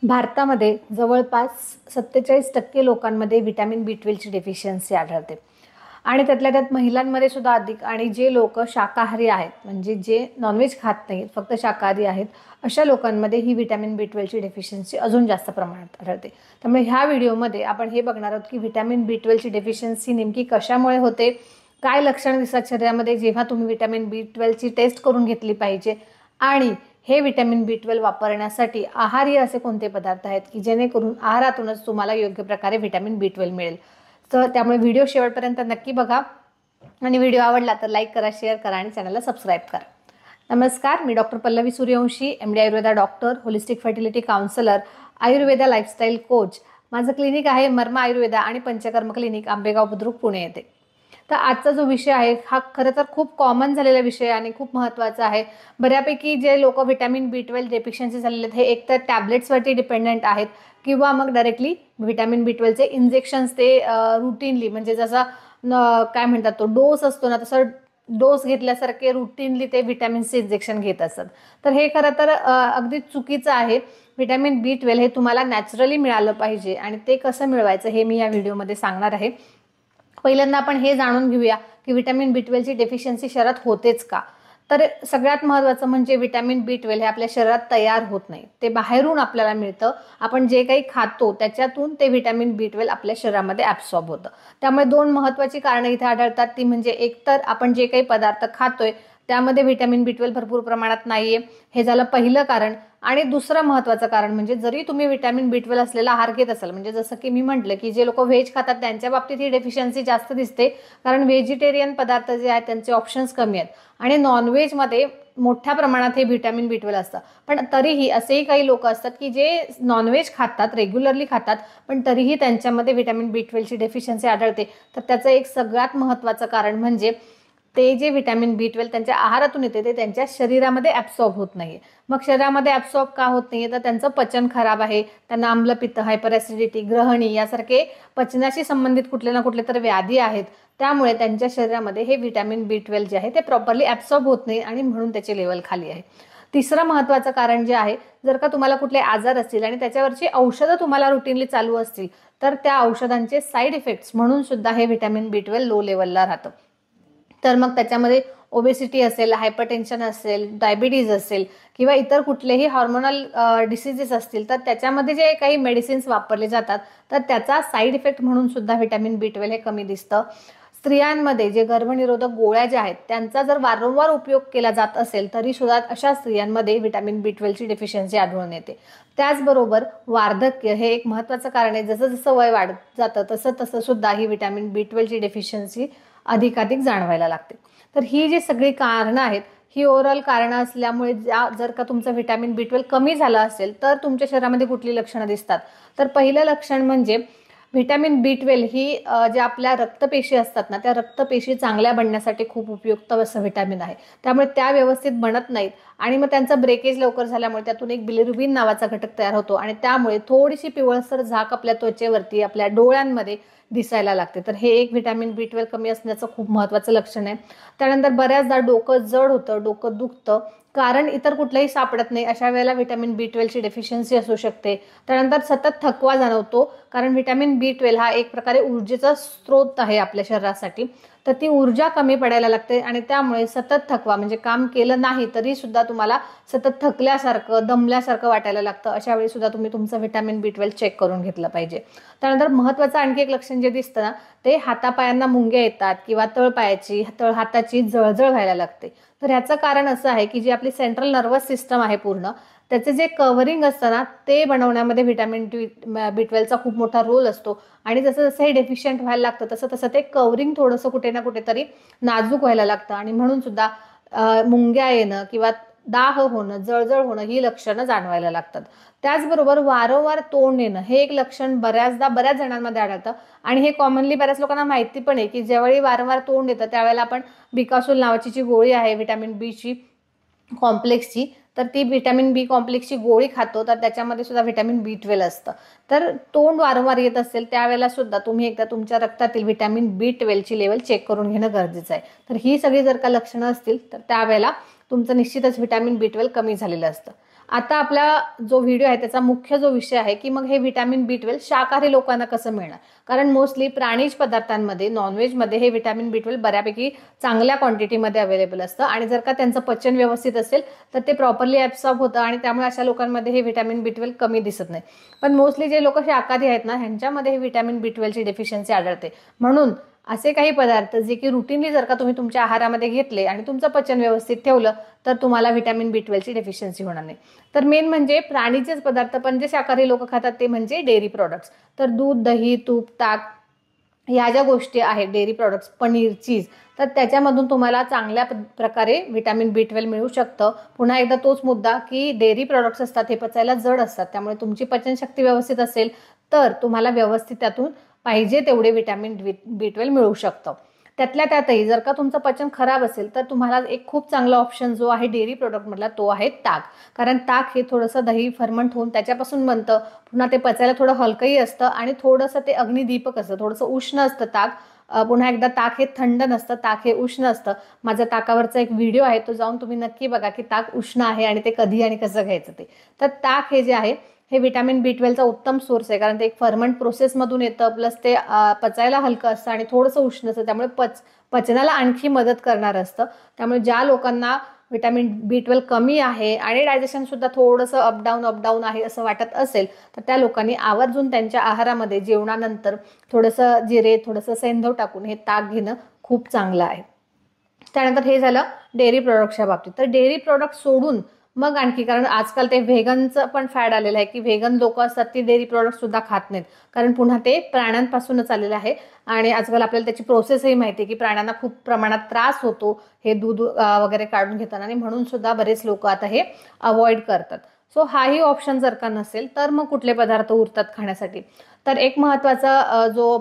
भारतामध्ये जवळपास 47% लोकांमध्ये व्हिटॅमिन बी12ची डेफिशियन्सी आढळते आणि त्यातल्या त्यात महिलांमध्ये सुद्धा अधिक. आणि जे लोक शाकाहारी आहेत, म्हणजे जे नॉनव्हेज खात नाहीत, फक्त शाकाहारी आहेत, अशा लोकांमध्ये ही व्हिटॅमिन बी12ची डेफिशियन्सी अजून जास्त प्रमाणात आढळते. त्यामुळे ह्या व्हिडिओमध्ये आपण हे बघणार आहोत की व्हिटॅमिन बी12ची डेफिशियन्सी नेमकी कशामुळे होते, काय लक्षणं दिसतात शरीरामध्ये जेव्हा तुम्ही व्हिटॅमिन बी12ची टेस्ट करून घेतली पाहिजे, आणि हे व्हिटॅमिन बी12 वापरण्यासाठी आहारी असे कोणते पदार्थ आहेत की जेणेकरून आहारातूनच तुम्हाला योग्य प्रकारे व्हिटॅमिन बी12 मिळेल. तर त्यामुळे व्हिडिओ शेवटपर्यंत नक्की बघा आणि व्हिडिओ आवडला तर लाईक करा, शेअर करा आणि चॅनलला सबस्क्राईब करा. नमस्कार, मी doctor Pallavi Suryavanshi, MD Ayurveda doctor, holistic fertility counsellor, Ayurveda lifestyle coach. माझं क्लिनिक आहे मर्मा आयुर्वेदा आणि पंचकर्म क्लिनिक, आंबेगाव बुद्रुक, पुणे येथे. तर आजचा जो विषय आहे हा खरं तर खूप कॉमन झालेला विषय आणि खूप महत्त्वाचा आहे. बऱ्यापैकी जे लोक व्हिटॅमिन बी12 डेफिशियन्सी झालेले आहेत हे एकतर टॅबलेट्सवरती डिपेंडंट आहेत किंवा मग डायरेक्टली व्हिटॅमिन बी12चे इंजेक्शन्स ते रुटीनली, म्हणजे जसा काय म्हणतात तो डोस असतो ना, तसं डोस घेतल्यासारखे रुटीनली ते व्हिटॅमिनचे इंजेक्शन घेत असतात. तर हे खरं तर अगदी चुकीचं आहे. व्हिटॅमिन बी12 हे तुम्हाला नॅचरली मिळालं पाहिजे आणि ते कसं मिळवायचं हे मी या व्हिडिओमध्ये सांगणार आहे. पहिल्यांदा आपण हे जाणून घेऊया की व्हिटॅमिन बी12ची डेफिशियन्सी शरीरात होतेच का. तर सगळ्यात महत्त्वाचं म्हणजे व्हिटॅमिन बी12 हे आपल्या शरीरात तयार होत नाही, ते बाहेरून आपल्याला मिळतं. आपण जे काही खातो त्याच्यातून ते व्हिटॅमिन बी12 आपल्या शरीरामध्ये ॲब्सॉर्ब होतं. त्यामुळे दोन महत्त्वाची कारणं इथे आढळतात. ती म्हणजे एकतर आपण जे काही पदार्थ खातोय त्यामध्ये व्हिटॅमिन बी12 भरपूर प्रमाणात नाहीये, हे झालं पहिलं कारण. आणि दुसरं महत्त्वाचं कारण म्हणजे जरी तुम्ही व्हिटॅमिन बी12 असलेला आहार घेत असाल, म्हणजे जसं की मी म्हटलं की जे लोक व्हेज खातात त्यांच्या बाबतीत ही डेफिशियन्सी जास्त दिसते, कारण व्हेजिटेरियन पदार्थ जे आहेत त्यांचे ऑप्शन्स कमी आहेत आणि नॉनव्हेजमध्ये मोठ्या प्रमाणात हे व्हिटॅमिन बी12 असतं. पण तरीही असेही काही लोक असतात की जे नॉनव्हेज खातात, रेग्युलरली खातात, पण तरीही त्यांच्यामध्ये व्हिटॅमिन बी12ची डेफिशियन्सी आढळते. तर त्याचं एक सगळ्यात महत्त्वाचं कारण म्हणजे ते जे व्हिटॅमिन बी12 त्यांच्या आहारातून येते ते त्यांच्या शरीरामध्ये ॲब्सॉर्ब होत नाही. मग शरीरामध्ये ॲब्सॉर्ब का होत नाही आहे, तर त्यांचं पचन खराब आहे, त्यांना आम्लपित्त, हायपर ॲसिडिटी, ग्रहणी यासारखे पचनाशी संबंधित कुठले ना कुठले तर व्याधी आहेत. त्यामुळे त्यांच्या शरीरामध्ये हे व्हिटॅमिन बी12 जे आहे ते प्रॉपरली ॲब्सॉर्ब होत नाही आणि म्हणून त्याचे लेवल खाली आहे. तिसरं महत्त्वाचं कारण जे आहे, जर का तुम्हाला कुठले आजार असतील आणि त्याच्यावरची औषधं तुम्हाला रुटीनली चालू असतील तर त्या औषधांचे साईड इफेक्ट्स म्हणून सुद्धा हे व्हिटॅमिन बी12 लो लेवलला राहतं. तर मग त्याच्यामध्ये ओबेसिटी असेल, हायपरटेन्शन असेल, डायबिटीज असेल किंवा इतर कुठलेही हॉर्मोनल डिसीजेस असतील तर त्याच्यामध्ये जे काही मेडिसिन्स वापरले जातात तर त्याचा साईड इफेक्ट म्हणून सुद्धा व्हिटॅमिन बी12 हे कमी दिसतं. स्त्रियांमध्ये जे गर्भनिरोधक गोळ्या ज्या आहेत त्यांचा जर वारंवार उपयोग केला जात असेल तरी सुद्धा अशा स्त्रियांमध्ये व्हिटॅमिन बी12ची डेफिशियन्सी आढळून येते. त्याचबरोबर वार्धक्य हे एक महत्त्वाचं कारण आहे. जसं जसं वय वाढत जातं तसं तसं सुद्धा ही व्हिटॅमिन बी12ची डेफिशियन्सी अधिकाधिक जाणवायला लागते. तर ही जी सगळी कारणं आहेत ही ओव्हरऑल कारणं असल्यामुळे जर का तुमचं व्हिटॅमिन बी12 कमी झालं असेल तर तुमच्या शरीरामध्ये कुठली लक्षणं दिसतात. तर पहिलं लक्षण म्हणजे व्हिटॅमिन बी12 ही ज्या आपल्या रक्तपेशी असतात ना, त्या रक्तपेशी चांगल्या बनण्यासाठी खूप उपयुक्त असं व्हिटॅमिन आहे. त्यामुळे त्या व्यवस्थित बनत नाहीत आणि मग त्यांचं ब्रेकेज लवकर झाल्यामुळे त्यातून एक बिलिरुबिन नावाचा घटक तयार होतो आणि त्यामुळे थोडीशी पिवळसर झाक आपल्या त्वचेवरती, आपल्या डोळ्यांमध्ये दिसायला लागते. तर हे एक व्हिटॅमिन बी12 कमी असण्याचं खूप महत्त्वाचं लक्षण आहे. त्यानंतर बऱ्याचदा डोकं जड होतं, डोकं दुखतं, कारण इतर कुठलंही सापडत नाही, अशा वेळेला व्हिटॅमिन बी12ची डेफिशियन्सी असू शकते. त्यानंतर सतत थकवा जाणवतो, कारण व्हिटॅमिन बी12 हा एक प्रकारे ऊर्जेचा स्रोत आहे आपल्या शरीरासाठी. तर ती ऊर्जा कमी पडायला लागते आणि त्यामुळे सतत थकवा, म्हणजे काम केलं नाही तरी सुद्धा तुम्हाला सतत थकल्यासारखं, दमल्यासारखं वाटायला लागतं. अशा वेळी सुद्धा तुम्ही तुमचं व्हिटॅमिन बी12 चेक करून घेतलं पाहिजे. त्यानंतर महत्त्वाचं आणखी एक लक्षण जे दिसतं ना, ते हातापायांना मुंग्या येतात किंवा तळपायाची, तळहाताची जळजळ व्हायला लागते. तर ह्याचं कारण असं आहे की जी आपली सेंट्रल नर्वस सिस्टम आहे पूर्ण, त्याचे जे कव्हरिंग असतं ना ते बनवण्यामध्ये व्हिटॅमिन बी12चा खूप मोठा रोल असतो. आणि जसं जसं हे डेफिशियंट व्हायला लागतं तसं तसं ते कव्हरिंग थोडंसं कुठे ना कुठेतरी नाजूक व्हायला लागतं आणि म्हणून सुद्धा मुंग्या येणं किंवा दाह होणं, जळजळ होणं ही लक्षणं जाणवायला लागतात. त्याचबरोबर वारंवार तोंड येणं हे एक लक्षण बऱ्याच जणांमध्ये आढळतं आणि हे कॉमनली बऱ्याच लोकांना माहिती पण आहे की ज्यावेळी वारंवार तोंड येतं त्यावेळेला आपण बिकासूल नावाची जी गोळी आहे व्हिटॅमिन बीची कॉम्प्लेक्सची, तर ती व्हिटॅमिन बी कॉम्प्लेक्सची गोळी खातो तर त्याच्यामध्ये सुद्धा व्हिटॅमिन बी12 असतं. तर तोंड वारंवार येत असेल त्यावेळेला सुद्धा तुम्ही एकदा तुमच्या रक्तातील व्हिटॅमिन बी12ची लेवल चेक करून घेणं गरजेचं आहे. तर ही सगळी जर का लक्षणं असतील तर त्यावेळेला तुमचं निश्चितच व्हिटॅमिन बी12 कमी झालेलं असतं. आता आपला जो व्हिडिओ आहे त्याचा मुख्य जो विषय आहे की मग हे व्हिटॅमिन B12 शाकाहारी लोकांना कसं मिळणार, कारण मोस्टली प्राणीज पदार्थांमध्ये नॉनव्हेजमध्ये हे व्हिटॅमिन B12 बऱ्यापैकी चांगल्या क्वांटिटीमध्ये अवेलेबल असतं आणि जर का त्यांचं पचन व्यवस्थित असेल तर ते प्रॉपरली ॲब्सॉर्ब होतं आणि त्यामुळे अशा लोकांमध्ये हे व्हिटॅमिन B12 कमी दिसत नाही. पण मोस्टली जे लोक शाकाहारी आहेत ना ह्यांच्यामध्ये हे व्हिटॅमिन B12 ची डेफिशियन्सी आढळते. म्हणून असे काही पदार्थ जे की रुटीनली जर का तुम्ही तुमच्या आहारामध्ये घेतले आणि तुमचं पचन व्यवस्थित ठेवलं तर तुम्हाला व्हिटॅमिन B12 ची डेफिशियन्सी होणार नाही. तर मेन म्हणजे प्राणीचेच पदार्थ पण जे शाकाहारी लोक खातात ते म्हणजे डेअरी प्रॉडक्ट्स. तर दूध, दही, तूप, ताक ह्या ज्या गोष्टी आहेत डेअरी प्रॉडक्ट्स, पनीर, चीज, तर त्याच्यामधून तुम्हाला चांगल्या प्रकारे व्हिटॅमिन B12 मिळू शकतं. पुन्हा एकदा तोच मुद्दा की डेअरी प्रॉडक्ट्स असतात हे पचायला जड असतात, त्यामुळे तुमची पचनशक्ती व्यवस्थित असेल तर तुम्हाला व्यवस्थित त्यातून पाहिजे तेवढे व्हिटॅमिन B12 मिळू शकतं. त्यातल्या त्यातही जर का तुमचं पचन खराब असेल तर तुम्हाला एक खूप चांगला ऑप्शन जो आहे डेअरी प्रोडक्टमधला तो आहे ताक. कारण ताक हे थोडंसं दही फर्मंट होऊन त्याच्यापासून बनतं. पुन्हा ते पचायला थोडं हलकंही असतं आणि थोडंसं ते अग्निदीपक असतं, थोडंसं उष्ण असतं ताक. पुन्हा एकदा ताक हे थंड नसतं, ताक हे उष्ण असतं. माझा ताकावरचा एक व्हिडिओ आहे तो जाऊन तुम्ही नक्की बघा की ताक उष्ण आहे आणि ते कधी आणि कसं घ्यायचं ते. तर ताक हे जे आहे हे व्हिटॅमिन B12 चा उत्तम सोर्स आहे, कारण ते एक फर्मंट प्रोसेसमधून येतं, प्लस ते पचायला हलकं असतं आणि थोडंसं उष्ण असतं, त्यामुळे पचनाला आणखी मदत करणार असतं. त्यामुळे ज्या लोकांना व्हिटॅमिन B12 कमी आहे आणि डायजेशन सुद्धा थोडंसं अपडाऊन आहे असं वाटत असेल तर त्या लोकांनी आवर्जून त्यांच्या आहारामध्ये जेवणानंतर थोडंसं जिरे, थोडंसं सेंधव टाकून हे ताक घेणं खूप चांगलं आहे. त्यानंतर हे झालं डेअरी प्रोडक्टच्या बाबतीत. तर डेअरी प्रोडक्ट सोडून मग आणखी, कारण आजकाल ते व्हेगनचं पण फॅड आलेलं आहे की व्हेगन लोक असतात ती डेअरी प्रोडक्ट सुद्धा खात नाहीत, कारण पुन्हा ते प्राण्यांपासूनच आलेलं आहे आणि आजकाल आपल्याला त्याची प्रोसेसही माहिती आहे की प्राण्यांना खूप प्रमाणात त्रास होतो हे दूध वगैरे काढून घेताना, आणि म्हणून सुद्धा बरेच लोक आता हे अवॉइड करतात. सो हाही ऑप्शन जर का नसेल तर मग कुठले पदार्थ उरतात खाण्यासाठी. तर एक महत्त्वाचा जो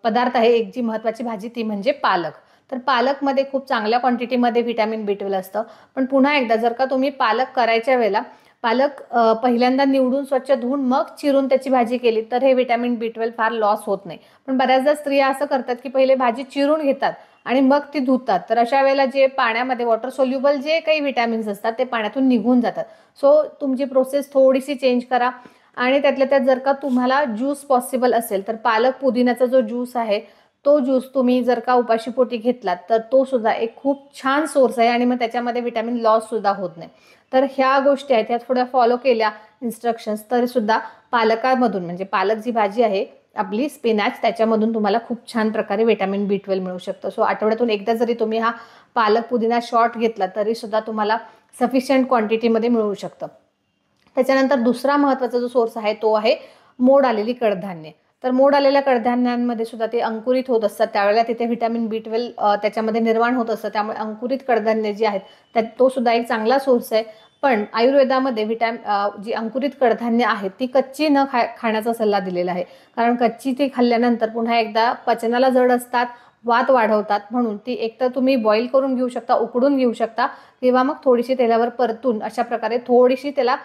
पदार्थ आहे, एक जी महत्त्वाची भाजी ती म्हणजे पालक. तर पालकमध्ये खूप चांगल्या क्वांटिटीमध्ये व्हिटॅमिन B12 असतं. पण पुन्हा एकदा जर का तुम्ही पालक करायच्या वेळेला पालक पहिल्यांदा निवडून स्वच्छ धुवून मग चिरून त्याची भाजी केली तर हे व्हिटॅमिन B12 फार लॉस होत नाही. पण बऱ्याचदा स्त्रिया असं करतात की पहिले भाजी चिरून घेतात आणि मग ती धुतात, तर अशा वेळेला जे पाण्यामध्ये वॉटर सोल्युबल जे काही व्हिटॅमिन्स असतात ते पाण्यातून निघून जातात. सो तुमची प्रोसेस थोडीशी चेंज करा. आणि त्यातल्या त्यात जर का तुम्हाला ज्यूस पॉसिबल असेल तर पालक पुदिन्याचा जो ज्यूस आहे तो ज्यूस तुम्ही जर का उपाशीपोटी घेतलात तर तो सुद्धा एक खूप छान सोर्स आहे आणि मग त्याच्यामध्ये व्हिटॅमिन लॉस सुद्धा होत नाही. तर ह्या गोष्टी आहेत ह्या थोड्या फॉलो केल्या इन्स्ट्रक्शन्स तरी सुद्धा पालकामधून, म्हणजे पालक जी भाजी आहे आपली स्पिनॅच, त्याच्यामधून तुम्हाला खूप छान प्रकारे व्हिटॅमिन B12 मिळू शकतं. सो आठवड्यातून एकदा जरी तुम्ही हा पालक पुदिना शॉट घेतला तरी सुद्धा तुम्हाला सफिशियंट क्वांटिटीमध्ये मिळू शकतं. त्याच्यानंतर दुसरा महत्त्वाचा जो सोर्स आहे तो आहे मोड आलेली कडधान्ये. तर मोड आलेल्या कडधान्यांमध्ये सुद्धा ते अंकुरित होत असतात, त्यावेळेला तिथे व्हिटॅमिन B12 त्याच्यामध्ये निर्माण होत असतं, त्यामुळे अंकुरित कडधान्ये जी आहेत त्यात तो सुद्धा एक चांगला सोर्स आहे. पण आयुर्वेदामध्ये जी अंकुरित कडधान्य आहेत ती कच्ची न खाण्याचा सल्ला दिलेला आहे, कारण कच्ची ती खाल्ल्यानंतर पुन्हा एकदा पचनाला जड असतात, वात वाढवतात. म्हणून ती एकतर तुम्ही बॉईल करून घेऊ शकता, उकडून घेऊ शकता, किंवा मग थोडीशी तेलावर परतून अशा प्रकारे थोडीशी त्याला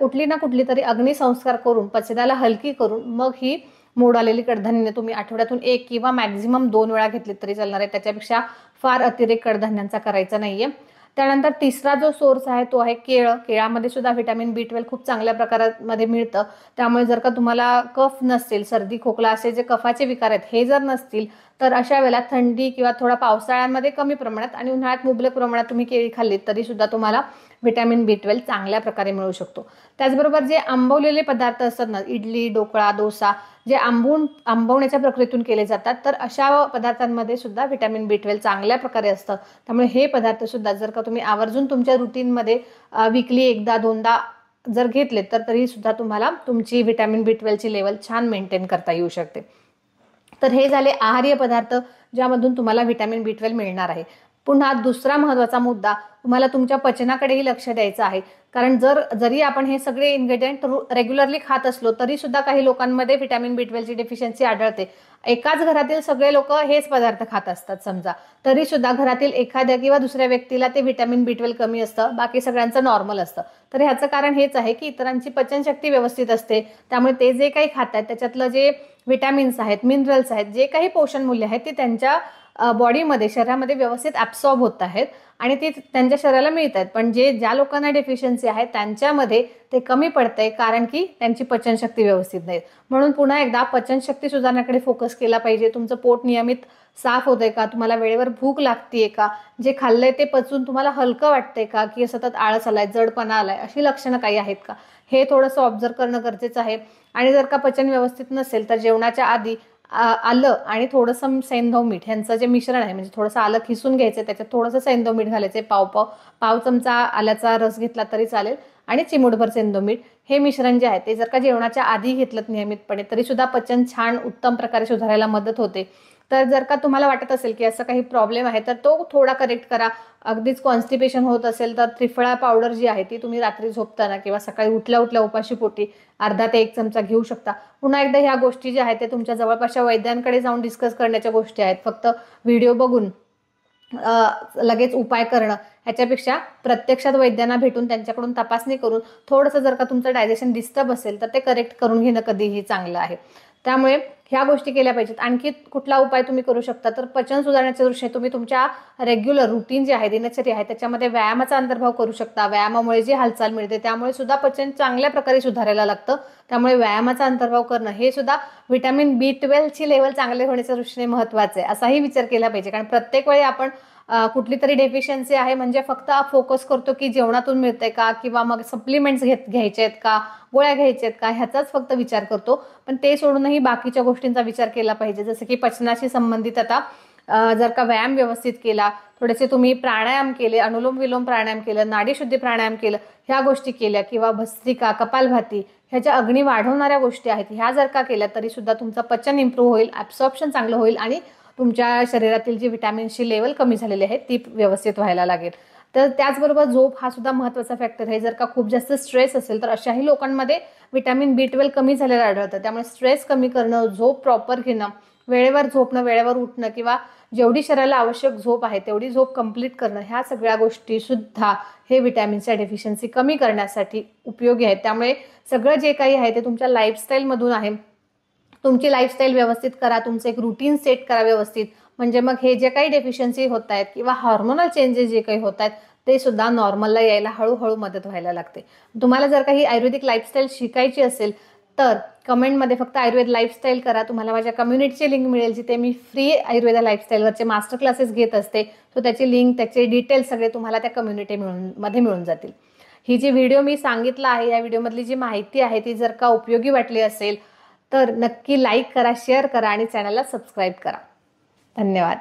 कुठली ना कुठली तरी अग्निसंस्कार करून पचनाला हलकी करून मग ही मोड आलेली कडधान्य तुम्ही आठवड्यातून 1 किंवा मॅक्झिमम 2 वेळा घेतली तरी चालणार आहे. त्याच्यापेक्षा फार अतिरेक कडधान्यांचा करायचा नाहीये. त्यानंतर तिसरा जो सोर्स आहे तो आहे केळं. केळामध्ये सुद्धा व्हिटॅमिन B12 खूप चांगल्या प्रकारामध्ये मिळतं. त्यामुळे जर का तुम्हाला कफ नसेल, सर्दी खोकला असे जे कफाचे विकार आहेत हे जर नसतील तर अशा वेळेला थंडी किंवा थोडा पावसाळ्यामध्ये कमी प्रमाणात आणि उन्हाळ्यात मुबलक प्रमाणात तुम्ही केळी खाल्लीत तरी सुद्धा तुम्हाला व्हिटॅमिन B12 चांगल्या प्रकारे मिळू शकतो. त्याचबरोबर जे आंबवलेले पदार्थ असतात ना, इडली, ढोकळा, डोसा, जे आंबवण्याच्या प्रक्रियेतून केले जातात तर अशा पदार्थांमध्ये सुद्धा व्हिटॅमिन B12 चांगल्या प्रकारे असतं. त्यामुळे हे पदार्थ सुद्धा जर का तुम्ही आवर्जून तुमच्या रुटीनमध्ये वीकली एकदा दोनदा जर घेतले तर तरी सुद्धा तुम्हाला तुमची व्हिटॅमिन B12 ची लेवल छान मेंटेन करता येऊ शकते. तर हे झाले आहार्य पदार्थ ज्यामधून तुम्हाला व्हिटॅमिन B12 मिळणार आहे. पुन्हा दुसरा महत्त्वाचा मुद्दा, तुम्हाला तुमच्या पचनाकडेही लक्ष द्यायचं आहे, कारण जरी आपण हे सगळे इन्ग्रेडियंट रेग्युलरली खात असलो तरी सुद्धा काही लोकांमध्ये व्हिटॅमिन B12 ची डेफिशियन्सी आढळते. एकाच घरातील सगळे लोक हेच पदार्थ खात असतात समजा, तरी सुद्धा घरातील एखाद्या किंवा दुसऱ्या व्यक्तीला ते व्हिटॅमिन B12 कमी असतं, बाकी सगळ्यांचं नॉर्मल असतं. तर ह्याचं कारण हेच आहे की इतरांची पचनशक्ती व्यवस्थित असते, त्यामुळे ते जे काही खात आहेत त्याच्यातलं जे व्हिटॅमिन्स आहेत, मिनरल्स आहेत, जे काही पोषण मूल्य आहेत ते त्यांच्या बॉडीमध्ये, शरीरामध्ये व्यवस्थित ॲब्सॉर्ब होत आहेत आणि ते त्यांच्या शरीराला मिळत आहेत, पण ज्या लोकांना डेफिशियन्सी आहे त्यांच्यामध्ये ते कमी पडतंय, कारण की त्यांची पचनशक्ती व्यवस्थित नाही. म्हणून पुन्हा एकदा पचनशक्ती सुधारण्याकडे फोकस केला पाहिजे. तुमचं पोट नियमित साफ होतंय का, तुम्हाला वेळेवर भूक लागतेय का, जे खाल्लंय ते पचून तुम्हाला हलकं वाटतंय का, की सतत आळस आलाय, जडपणा आलाय, अशी लक्षणं काही आहेत का, हे थोडंसं ऑब्झर्व करणं गरजेचं आहे. आणि जर का पचन व्यवस्थित नसेल तर जेवणाच्या आधी आलं आणि थोडंसं सैंधव मीठ यांचं जे मिश्रण आहे, म्हणजे थोडंसं आलं खिसून घ्यायचं, त्याच्यात थोडंसं सैंधव मीठ घालायचे, पाव चमचा आल्याचा रस घेतला तरी चालेल आणि चिमूटभर सैंधव मीठ, हे मिश्रण जे आहे ते जर का जेवणाच्या आधी घेतलं नियमितपणे तरी सुद्धा पचन छान उत्तम प्रकारे सुधारायला मदत होते. तर जर का तुम्हाला वाटत असेल की असं काही प्रॉब्लेम आहे तर तो थोडा करेक्ट करा. अगदीच कॉन्स्टिपेशन होत असेल तर त्रिफळा पावडर जी आहे ती तुम्ही रात्री झोपताना किंवा सकाळी उठल्या उठल्या उपाशी पोटी अर्धा ते 1 चमचा घेऊ शकता. पुन्हा एकदा ह्या गोष्टी ज्या आहेत ते तुमच्या जवळपासच्या वैद्यांकडे जाऊन डिस्कस करण्याच्या गोष्टी आहेत. फक्त व्हिडिओ बघून लगेच उपाय करणं ह्याच्यापेक्षा प्रत्यक्षात वैद्यांना भेटून त्यांच्याकडून तपासणी करून थोडंसं जर का तुमचं डायजेशन डिस्टर्ब असेल तर ते करेक्ट करून घेणं कधीही चांगलं आहे. त्यामुळे ह्या गोष्टी केल्या पाहिजेत. आणखी कुठला उपाय तुम्ही करू शकता तर पचन सुधारण्याच्या दृष्टीने तुम्ही तुमच्या रेग्युलर रुटीन जे आहे, दिनचर्या आहे, त्याच्यामध्ये व्यायामाचा अंतर्भाव करू शकता. व्यायामामुळे जी हालचाल मिळते त्यामुळे सुद्धा पचन चांगल्या प्रकारे सुधारायला लागतं. त्यामुळे व्यायामाचा अंतर्भाव करणं हे सुद्धा व्हिटॅमिन B12 ची लेवल चांगले होण्याच्या दृष्टीने महत्त्वाचं आहे, असाही विचार केला पाहिजे. कारण प्रत्येक वेळी आपण कुठली तरी डेफिशियन्सी आहे म्हणजे फक्त फोकस करतो की जेवणातून मिळतंय का किंवा मग सप्लिमेंट्स घ्यायचे आहेत का, गोळ्या घ्यायच्या आहेत का, ह्याचाच फक्त विचार करतो. पण ते सोडूनही बाकीच्या गोष्टींचा विचार केला पाहिजे. जसं की पचनाशी संबंधित आता जर का व्यायाम व्यवस्थित केला, थोडेसे तुम्ही प्राणायाम केले, अनुलोम विलोम प्राणायाम केलं, नाडीशुद्धी प्राणायाम केलं, ह्या गोष्टी केल्या किंवा भस्त्रिका, कपालभाती ह्याच्या अग्नी वाढवणाऱ्या गोष्टी आहेत, ह्या जर का केल्या तरी सुद्धा तुमचं पचन इम्प्रूव्ह होईल, ॲब्सॉर्प्शन चांगलं होईल आणि तुमच्या शरीरातील जी व्हिटॅमिन्सची लेवल कमी झालेली आहे ती व्यवस्थित व्हायला लागेल. तर त्याचबरोबर झोप हा सुद्धा महत्त्वाचा फॅक्टर आहे. जर का खूप जास्त स्ट्रेस असेल तर अशाही लोकांमध्ये व्हिटॅमिन B12 कमी झालेलं आढळतं. त्यामुळे स्ट्रेस कमी करणं, झोप प्रॉपर घेणं, वेळेवर झोपणं, वेळेवर उठणं किंवा जेवढी शरीराला आवश्यक झोप आहे तेवढी झोप कंप्लीट करणं, ह्या सगळ्या गोष्टी सुद्धा हे व्हिटॅमिन्सच्या डेफिशियन्सी कमी करण्यासाठी उपयोगी आहेत. त्यामुळे सगळं जे काही आहे ते तुमच्या लाईफस्टाईलमधून आहे. तुमची लाईफस्टाईल व्यवस्थित करा, तुमचं एक रुटीन सेट करा व्यवस्थित, म्हणजे मग हे जे काही डेफिशियन्सी होत आहेत किंवा हार्मोनल चेंजेस जे काही होत आहेत ते सुद्धा नॉर्मलला यायला हळूहळू मदत व्हायला लागते. तुम्हाला जर काही आयुर्वेदिक लाईफस्टाईल शिकायची असेल तर कमेंटमध्ये फक्त आयुर्वेद लाईफस्टाईल करा. तुम्हाला माझ्या कम्युनिटीची लिंक मिळेल जिथे मी फ्री आयुर्वेदा लाईफस्टाईलवरचे मास्टर क्लासेस घेत असते. तो त्याची लिंक, त्याचे डिटेल्स सगळे तुम्हाला त्या कम्युनिटी मिळून जातील. ही जी व्हिडिओ मी सांगितलं आहे, या व्हिडिओमधली जी माहिती आहे ती जर का उपयोगी वाटली असेल तर नक्की लाईक करा, शेअर करा आणि चॅनलला सबस्क्राईब करा. धन्यवाद.